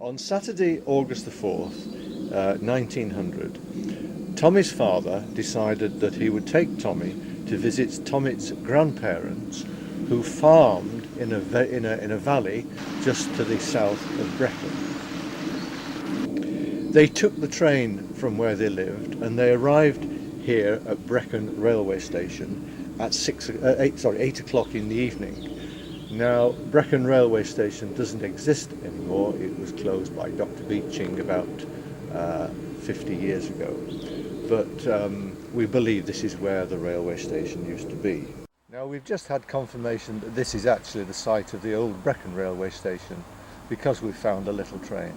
On Saturday, August the 4th, 1900, Tommy's father decided that he would take Tommy to visit Tommy's grandparents, who farmed in a valley just to the south of Brecon. They took the train from where they lived and they arrived here at Brecon railway station at 8 o'clock in the evening. Now, Brecon railway station doesn't exist anymore. It was closed by Dr. Beeching about 50 years ago. But we believe this is where the railway station used to be. Now, we've just had confirmation that this is actually the site of the old Brecon railway station because we found a little train.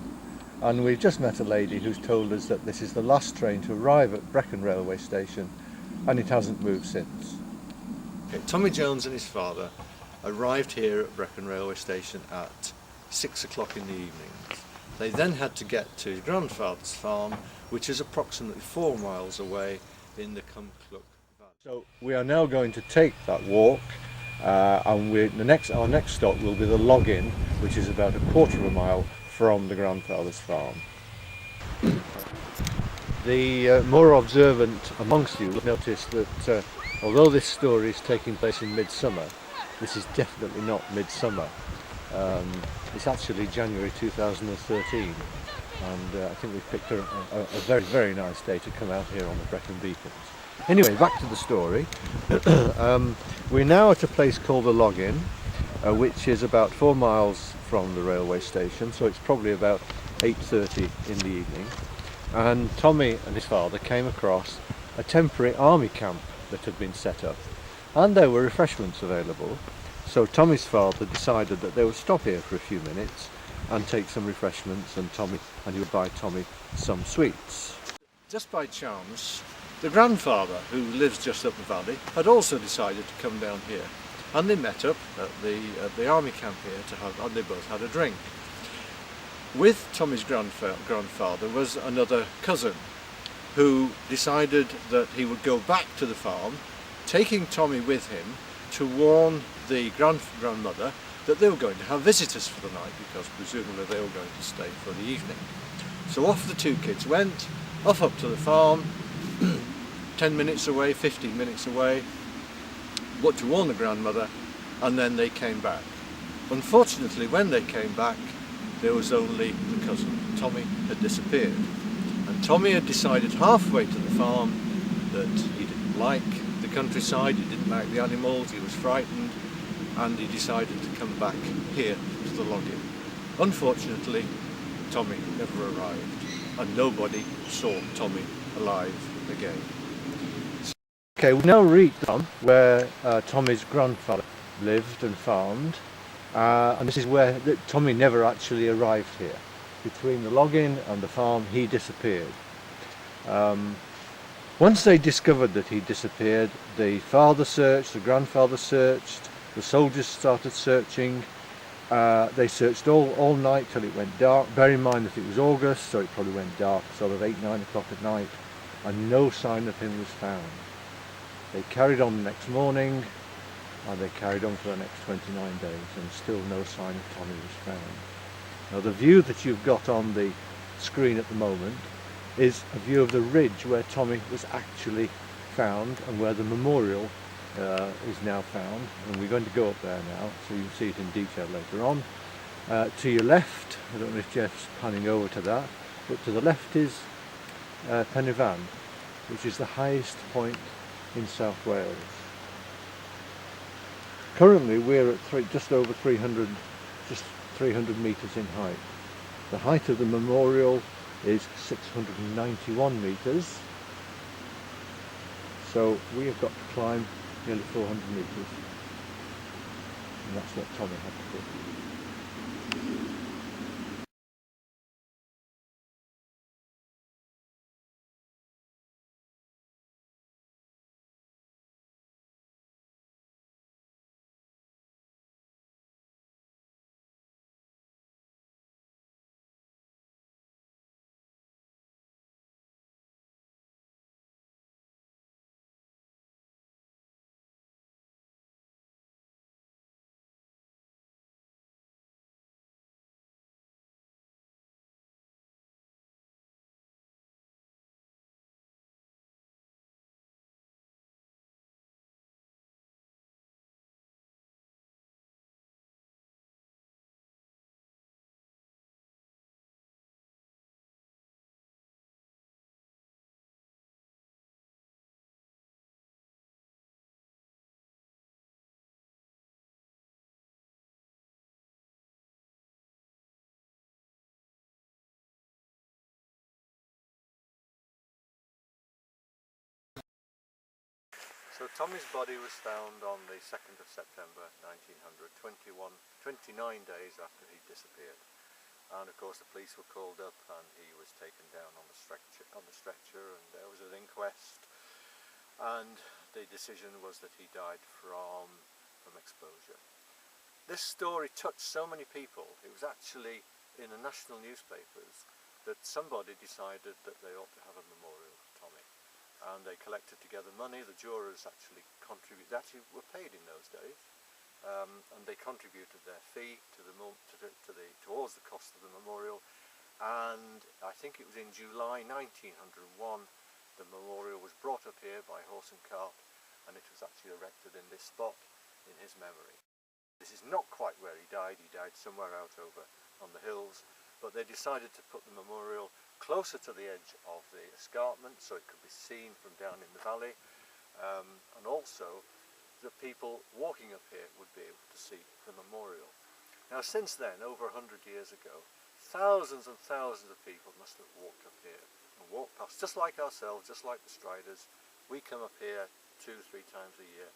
And we've just met a lady who's told us that this is the last train to arrive at Brecon railway station and it hasn't moved since. Okay, Tommy Jones and his father arrived here at Brecon railway station at 6 o'clock in the evening. They then had to get to his grandfather's farm, which is approximately 4 miles away in the Cumclough Valley. So we are now going to take that walk and our next stop will be the log-in, which is about a quarter of a mile from the grandfather's farm. The more observant amongst you will notice that although this story is taking place in midsummer, this is definitely not midsummer. It's actually January 2013 and I think we've picked a very, very nice day to come out here on the Brecon Beacons. Anyway, back to the story. We're now at a place called the Log-In, which is about 4 miles from the railway station, so it's probably about 8:30 in the evening. And Tommy and his father came across a temporary army camp that had been set up, and there were refreshments available. So Tommy's father decided that they would stop here for a few minutes and take some refreshments, and he would buy Tommy some sweets. Just by chance, the grandfather, who lives just up the valley, had also decided to come down here, and they met up at the army camp here and they both had a drink. With Tommy's grandfather was another cousin who decided that he would go back to the farm, taking Tommy with him to warn the grandmother that they were going to have visitors for the night, because presumably they were going to stay for the evening. So off the two kids went, off up to the farm, 10 minutes away, 15 minutes away, what to warn the grandmother, and then they came back. Unfortunately, when they came back, there was only the cousin. Tommy had disappeared. And Tommy had decided halfway to the farm that he didn't like the countryside, he didn't like the animals, he was frightened, and he decided to come back here to the Log-In. Unfortunately, Tommy never arrived, and nobody saw Tommy alive again. Okay, we've now reached the farm where Tommy's grandfather lived and farmed, and this is where Tommy never actually arrived here. Between the Log-In and the farm, he disappeared. Once they discovered that he disappeared, the father searched, the grandfather searched, the soldiers started searching. They searched all night till it went dark. Bear in mind that it was August, so it probably went dark sort of 8, 9 o'clock at night, and no sign of him was found. They carried on the next morning, and they carried on for the next 29 days, and still no sign of Tommy was found. Now, the view that you've got on the screen at the moment is a view of the ridge where Tommy was actually found and where the memorial is now found, and we're going to go up there now so you'll see it in detail later on. To your left, I don't know if Jeff's panning over to that, but to the left is Pennyvan, which is the highest point in South Wales. Currently we're at just over 300 metres in height. The height of the memorial is 691 metres, so we have got to climb nearly 400 metres, and that's what Tommy had to do. So Tommy's body was found on the 2nd of September 1900, 29 days after he disappeared. And of course the police were called up and he was taken down on the stretcher, and there was an inquest, and the decision was that he died from exposure. This story touched so many people. It was actually in the national newspapers that somebody decided that they ought to have a memorial for Tommy. And they collected together money. The jurors actually were paid in those days, and they contributed their fee towards the cost of the memorial. And I think it was in July 1901 the memorial was brought up here by horse and cart, and it was actually erected in this spot in his memory. This is not quite where he died. He died somewhere out over on the hills, but they decided to put the memorial closer to the edge of the escarpment so it could be seen from down in the valley, and also the people walking up here would be able to see the memorial. Now since then, over 100 years ago, thousands and thousands of people must have walked up here and walked past, just like ourselves, just like the Striders. We come up here 2-3 times a year,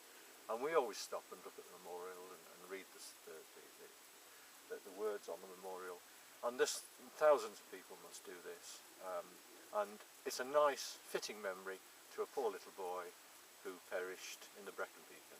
and we always stop and look at the memorial and read the words on the memorial. And thousands of people must do this, and it's a nice, fitting memory to a poor little boy who perished in the Brecon Beacon.